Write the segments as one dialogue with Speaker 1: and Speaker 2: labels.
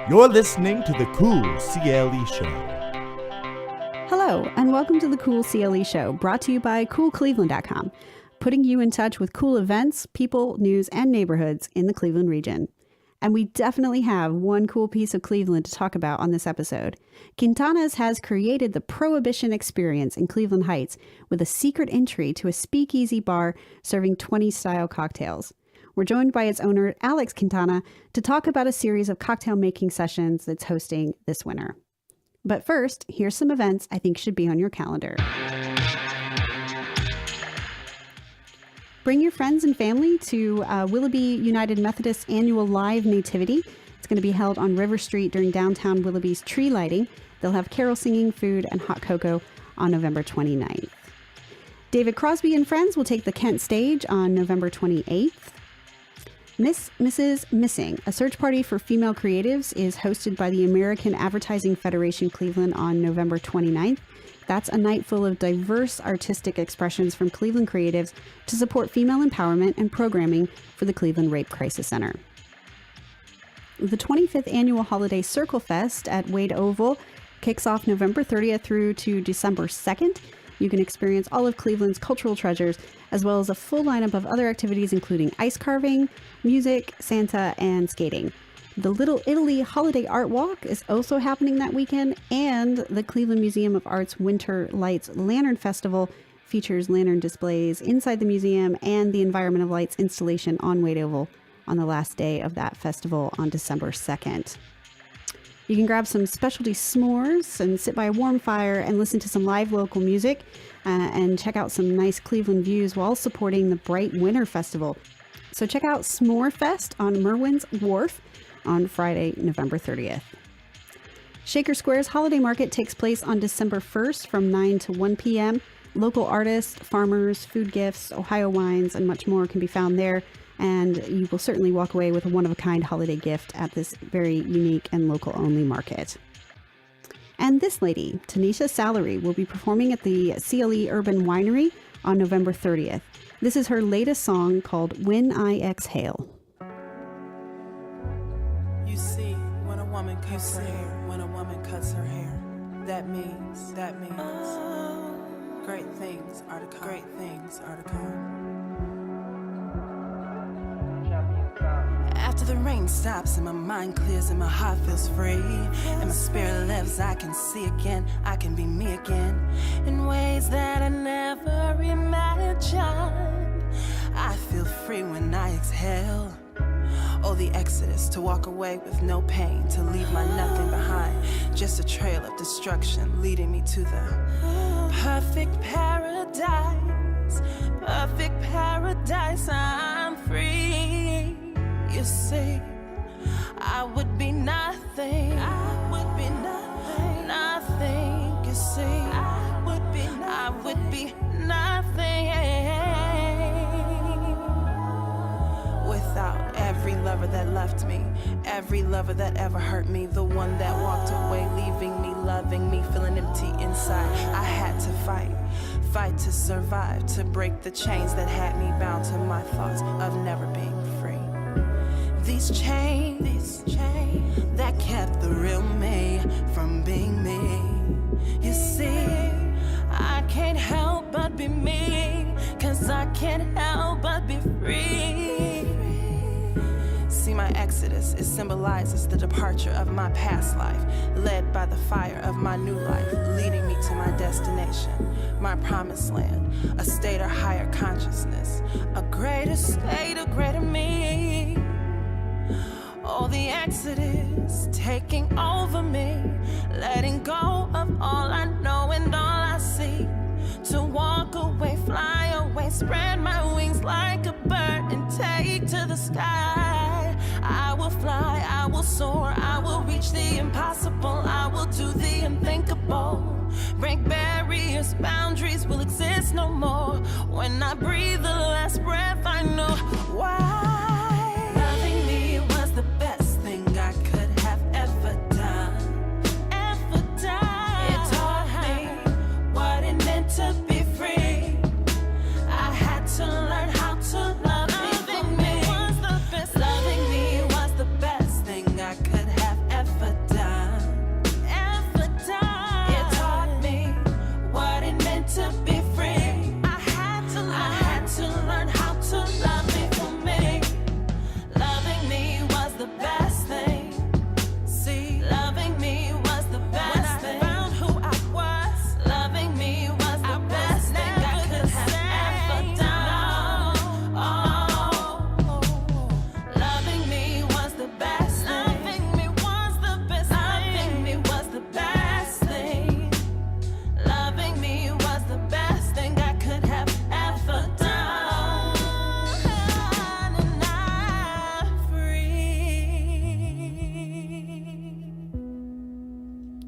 Speaker 1: You're listening to the Cool CLE Show.
Speaker 2: Hello, and welcome to the Cool CLE Show, brought to you by CoolCleveland.com, putting you in touch with cool events, people, news, and neighborhoods in the Cleveland region. And we definitely have one cool piece of Cleveland to talk about on this episode. Quintana's has created the Prohibition experience in Cleveland Heights with a secret entry to a speakeasy bar serving 20-style cocktails. We're joined by its owner, Alex Quintana, to talk about a series of cocktail making sessions that's hosting this winter. But first, here's some events I think should be on your calendar. Bring your friends and family to Willoughby United Methodist Annual Live Nativity. It's going to be held on River Street during downtown Willoughby's tree lighting. They'll have carol singing, food, and hot cocoa on November 29th. David Crosby and Friends will take the Kent stage on November 28th. Mrs. Missing, a search party for female creatives, is hosted by the American Advertising Federation Cleveland on November 29th. That's a night full of diverse artistic expressions from Cleveland creatives to support female empowerment and programming for the Cleveland Rape Crisis Center. The 25th Annual Holiday Circle Fest at Wade Oval kicks off November 30th through to December 2nd. You can experience all of Cleveland's cultural treasures, as well as a full lineup of other activities including ice carving, music, Santa, and skating. The Little Italy Holiday Art Walk is also happening that weekend, and the Cleveland Museum of Art's Winter Lights Lantern Festival features lantern displays inside the museum and the Environment of Lights installation on Wade Oval on the last day of that festival on December 2nd. You can grab some specialty s'mores and sit by a warm fire and listen to some live local music and check out some nice Cleveland views while supporting the Bright Winter Festival. So check out S'more Fest on Merwin's Wharf on Friday, November 30th. Shaker Square's Holiday Market takes place on December 1st from 9 to 1 p.m. Local artists, farmers, food gifts, Ohio wines, and much more can be found there. And you will certainly walk away with a one-of-a-kind holiday gift at this very unique and local-only market. And this lady, Tanisha Salary, will be performing at the CLE Urban Winery on November 30th. This is her latest song called When I Exhale.
Speaker 3: You see, when a woman cuts her hair, that means great things are to come. After the rain stops and my mind clears and my heart feels free and my spirit lives, I can see again, I can be me again in ways that I never imagined. I feel free when I exhale. Oh, the exodus, to walk away with no pain, to leave my nothing behind, just a trail of destruction leading me to the perfect paradise, I'm free. You see, I would be nothing, nothing, you see, I would be nothing without every lover that left me, every lover that ever hurt me, the one that walked away, leaving me, loving me, feeling empty inside. I had to fight to survive, to break the chains that had me bound to my thoughts of never being free. These chains that kept the real me from being me. You see, I can't help but be me, 'cause I can't help but be free. See, my exodus, it symbolizes the departure of my past life, led by the fire of my new life, leading me to my destination, my promised land, a state of higher consciousness, a greater state, a greater me. Oh, the exodus taking over me, letting go of all I know and all I see, to walk away, fly away, spread my wings like a bird and take to the sky. I will fly, I will soar, I will reach the impossible, I will do the unthinkable, break barriers, boundaries will exist no more. When I breathe the last breath, I know why. Loving me was the best thing I could have ever done, ever done. It taught me what it meant to be free. I had to learn how to love me for me. Loving me was the best thing I could have ever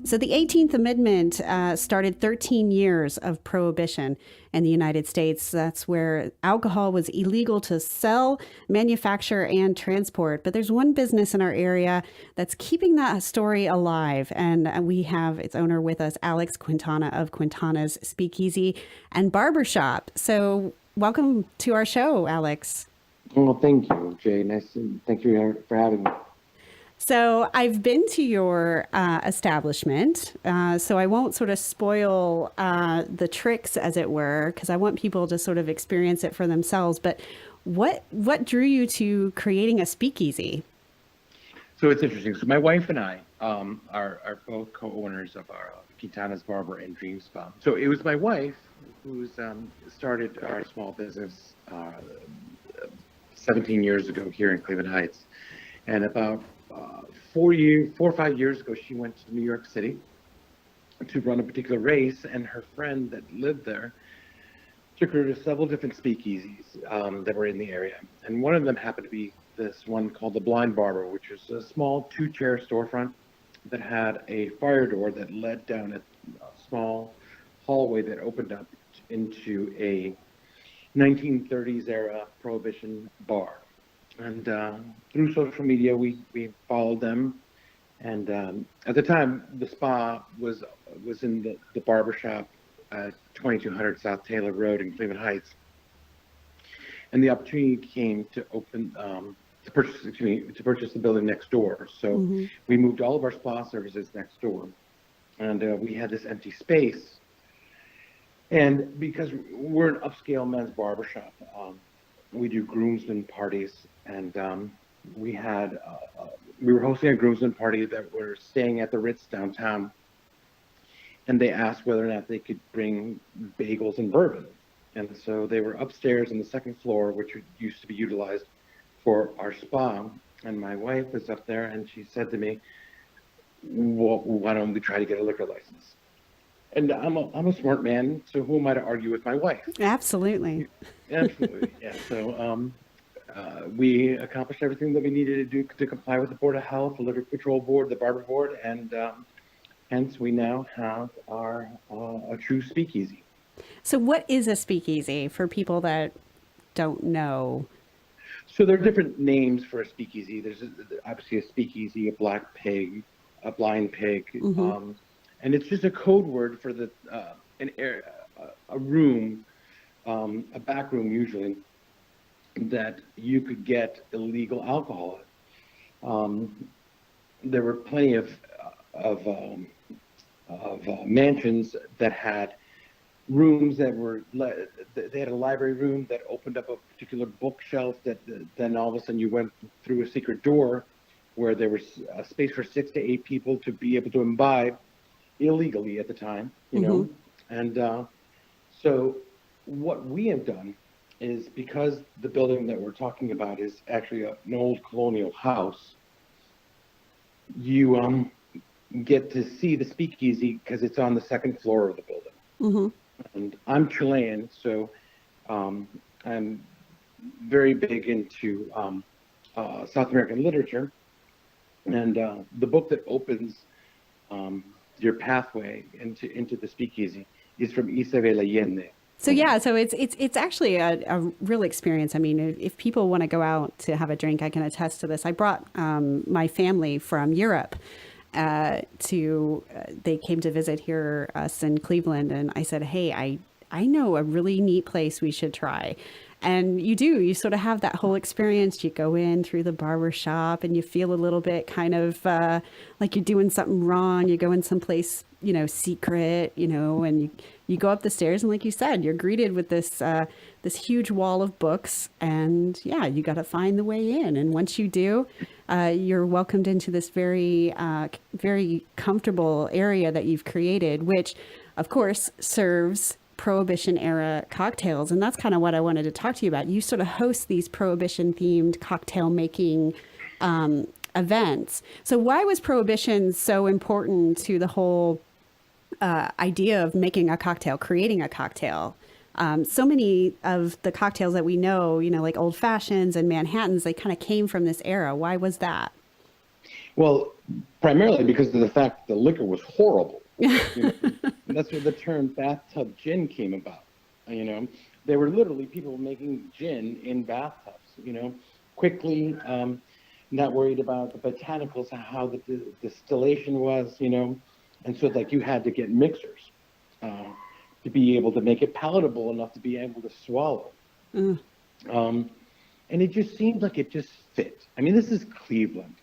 Speaker 2: So the 18th Amendment started 13 years of prohibition in the United States. That's where alcohol was illegal to sell, manufacture, and transport. But there's one business in our area that's keeping that story alive. And we have its owner with us, Alex Quintana of Quintana's Speakeasy and Barbershop. So welcome to our show, Alex.
Speaker 4: Well, thank you, Jay. Thank you for having me.
Speaker 2: So I've been to your establishment, so I won't sort of spoil the tricks, as it were, because I want people to sort of experience it for themselves. But what drew you to creating a speakeasy?
Speaker 4: So it's interesting. So my wife and I are both co-owners of our Quintana's Barber and Dream Spa. So it was my wife who's started our small business 17 years ago here in Cleveland Heights, and about 4 or 5 years ago, she went to New York City to run a particular race, and her friend that lived there took her to several different speakeasies that were in the area. And one of them happened to be this one called the Blind Barber, which was a small 2-chair storefront that had a fire door that led down a small hallway that opened up into a 1930s era Prohibition bar. And through social media, we followed them. And at the time, the spa was in the Barbershop at 2200 South Taylor Road in Cleveland Heights. And the opportunity came to purchase the building next door. So we moved all of our spa services next door. And we had this empty space. And because we're an upscale men's barbershop, we do groomsmen parties, and we were hosting a groomsmen party that were staying at the Ritz downtown, and they asked whether or not they could bring bagels and bourbon. And so they were upstairs on the second floor, which used to be utilized for our spa. And my wife was up there, and she said to me, well, why don't we try to get a liquor license? And I'm a smart man, so who am I to argue with my wife?
Speaker 2: Absolutely.
Speaker 4: Absolutely, yeah. So we accomplished everything that we needed to do to comply with the Board of Health, the Liquor Control Board, the Barber Board, and hence we now have a true speakeasy.
Speaker 2: So what is a speakeasy for people that don't know?
Speaker 4: So there are different names for a speakeasy. There's obviously a speakeasy, a black pig, a blind pig. And it's just a code word for a room, a back room usually, that you could get illegal alcohol. There were plenty of mansions that had rooms that they had a library room that opened up a particular bookshelf that then all of a sudden you went through a secret door where there was a space for 6 to 8 people to be able to imbibe illegally at the time, you know. And so what we have done is, because the building that we're talking about is actually an old colonial house, you get to see the speakeasy because it's on the second floor of the building. And I'm Chilean, so I'm very big into South American literature, and the book that opens your pathway into the speakeasy is from Isabel Allende.
Speaker 2: So yeah, so it's actually a real experience. I mean, if people want to go out to have a drink, I can attest to this. I brought my family from Europe they came to visit here, us in Cleveland, and I said, hey, I know a really neat place we should try. And you sort of have that whole experience. You go in through the barber shop and you feel a little bit kind of like you're doing something wrong. You go in someplace, secret, and you go up the stairs. And like you said, you're greeted with this huge wall of books. And yeah, you got to find the way in. And once you do, you're welcomed into this very, very comfortable area that you've created, which of course serves Prohibition era cocktails. And that's kind of what I wanted to talk to you about. You sort of host these Prohibition themed cocktail making events. So why was Prohibition so important to the whole idea of making a cocktail, creating a cocktail? So many of the cocktails that we know, like old fashions and Manhattans, they kind of came from this era. Why was that?
Speaker 4: Well, primarily because of the fact that the liquor was horrible. And that's where the term bathtub gin came about. There were literally people making gin in bathtubs, quickly, not worried about the botanicals, how the distillation was, and so like you had to get mixers to be able to make it palatable enough to be able to swallow. And it just seemed like it just fit. I mean, this is Cleveland.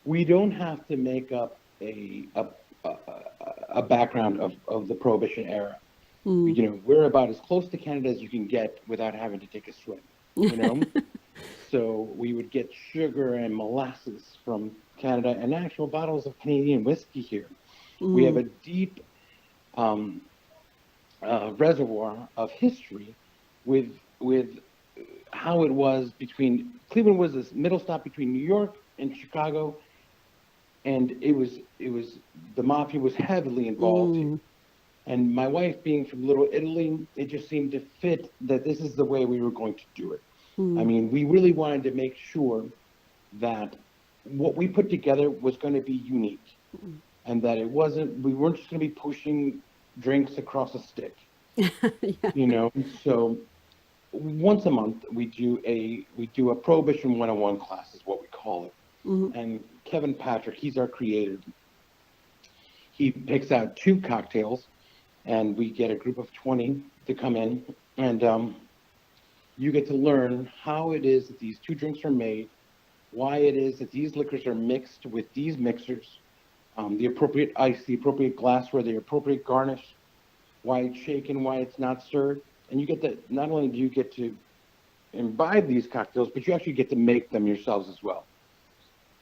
Speaker 4: We don't have to make up a background of the Prohibition era. We're about as close to Canada as you can get without having to take a swim. So we would get sugar and molasses from Canada and actual bottles of Canadian whiskey here. We have a deep reservoir of history with how it was between Cleveland was this middle stop between New York and Chicago, and it was the mafia was heavily involved here. And my wife being from Little Italy, it just seemed to fit that this is the way we were going to do it. I mean, we really wanted to make sure that what we put together was going to be unique, and that we weren't just going to be pushing drinks across a stick. So once a month we do a Prohibition 101 class is what we call it. And Kevin Patrick, he's our creator. He picks out 2 cocktails, and we get a group of 20 to come in, and you get to learn how it is that these 2 drinks are made, why it is that these liquors are mixed with these mixers, the appropriate ice, the appropriate glassware, the appropriate garnish, why it's shaken, why it's not served. And you get that, not only do you get to imbibe these cocktails, but you actually get to make them yourselves as well.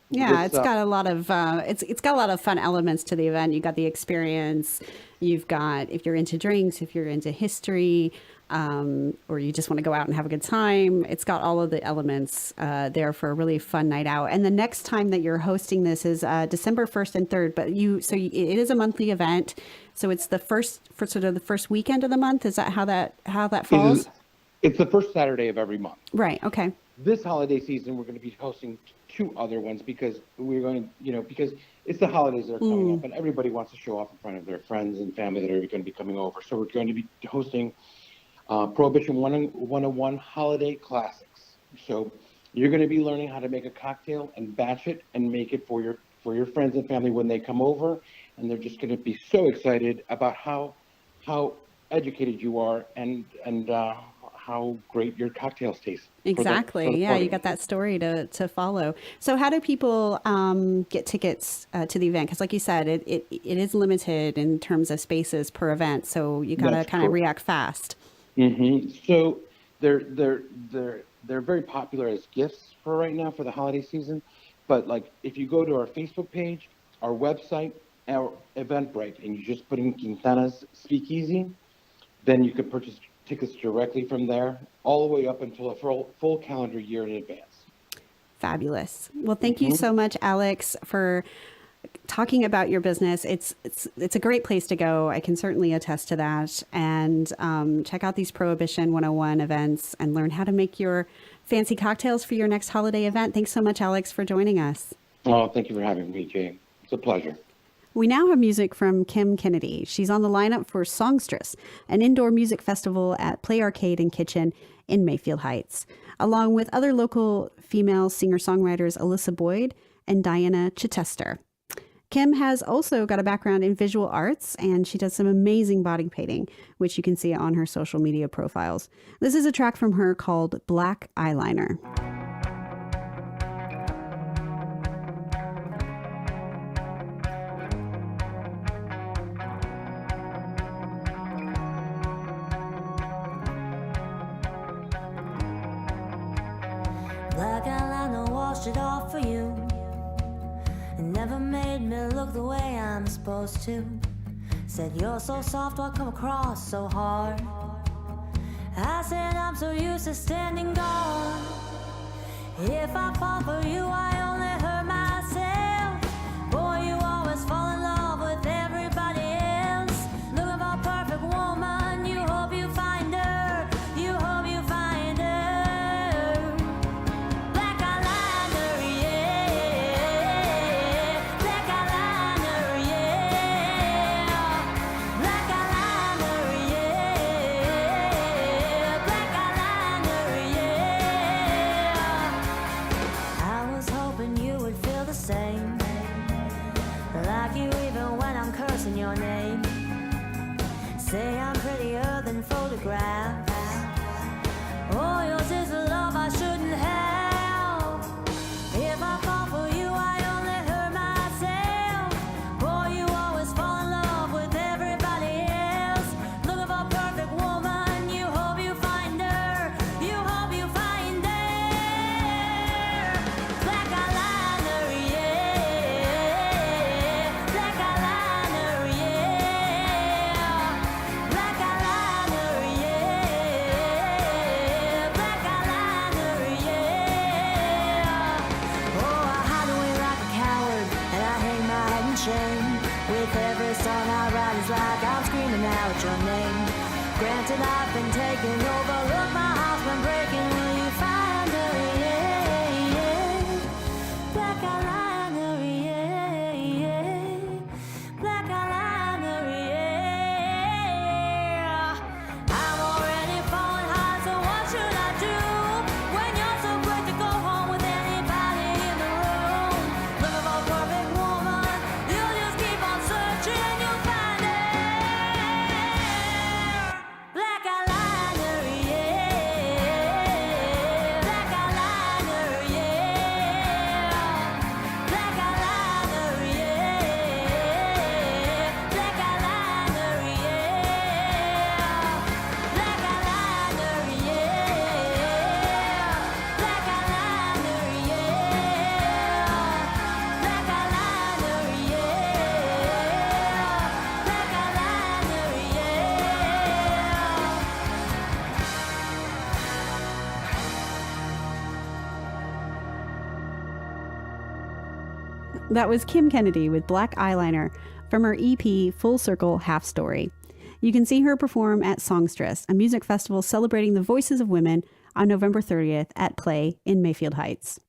Speaker 2: Yeah, it's got a lot of it's got a lot of fun elements to the event. You got the experience. You've got, if you're into drinks, if you're into history, or you just want to go out and have a good time, it's got all of the elements there for a really fun night out. And the next time that you're hosting this is December 1st and 3rd. But it is a monthly event, so it's the first weekend of the month. Is that how that falls?
Speaker 4: It's the first Saturday of every month.
Speaker 2: Right. Okay.
Speaker 4: This holiday season, we're going to be hosting 2 other ones because we're going, because it's the holidays that are coming up, and everybody wants to show off in front of their friends and family that are going to be coming over. So we're going to be hosting Prohibition 101 Holiday Classics. So you're going to be learning how to make a cocktail and batch it and make it for your friends and family when they come over, and they're just going to be so excited about how educated you are and how great your cocktails taste.
Speaker 2: Exactly. For the yeah, you got that story to follow. So how do people get tickets to the event? Because like you said, it is limited in terms of spaces per event. So you got to kind of react fast.
Speaker 4: So they're very popular as gifts for right now for the holiday season. But like if you go to our Facebook page, our website, our Eventbrite, and you just put in Quintana's Speakeasy, then you can purchase tickets directly from there all the way up until a full calendar year in advance.
Speaker 2: Fabulous. Well, thank you so much, Alex, for talking about your business. It's a great place to go. I can certainly attest to that. And check out these Prohibition 101 events and learn how to make your fancy cocktails for your next holiday event. Thanks so much, Alex, for joining us.
Speaker 4: Oh, thank you for having me, Jane. It's a pleasure.
Speaker 2: We now have music from Kim Kennedy. She's on the lineup for Songstress, an indoor music festival at Play Arcade and Kitchen in Mayfield Heights, along with other local female singer-songwriters Alyssa Boyd and Diana Chichester. Kim has also got a background in visual arts, and she does some amazing body painting, which you can see on her social media profiles. This is a track from her called Black Eyeliner.
Speaker 5: Black eyeliner washed it off for you. It never made me look the way I'm supposed to. Said you're so soft, why come across so hard? I said I'm so used to standing guard. If I fall for you, I only hurt myself. Boy, you always fall in love with everybody else. Looking for a perfect woman, you hope you find her. You hope you find her. Black eyeliner, yeah. With every song I write, it's like I'm screaming out your name. Granted, I've been taking over, look, my heart's been breaking. Will you find her? Yeah. Black eyeliner, yeah. Black eyeliner, yeah. I'm already falling hard, so what should I do? When you're so quick to go home with anybody in the room. Looking for a perfect woman, you'll just keep on searching, you'll find it. Black eyeliner, yeah. Black eyeliner, yeah. Black eyeliner, yeah. Black eyeliner, yeah. Black eyeliner, yeah. Black eyeliner, yeah. Black eyeliner, yeah. Black eyeliner, yeah.
Speaker 2: That was Kim Kennedy with Black Eyeliner from her EP Full Circle Half Story. You can see her perform at Songstress, a music festival celebrating the voices of women, on November 30th at Play in Mayfield Heights.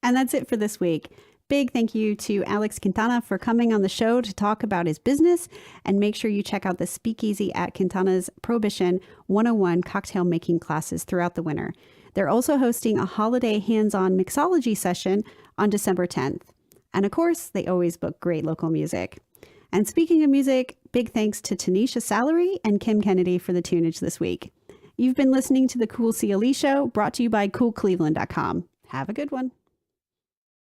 Speaker 2: And that's it for this week. Big thank you to Alex Quintana for coming on the show to talk about his business, and make sure you check out the Speakeasy at Quintana's Prohibition 101 cocktail making classes throughout the winter. They're also hosting a Holiday Hands-On Mixology session on December 10th. And of course, they always book great local music. And speaking of music, big thanks to Tanisha Salary and Kim Kennedy for the tunage this week. You've been listening to the Cool CLE Show, brought to you by CoolCleveland.com. Have a good one.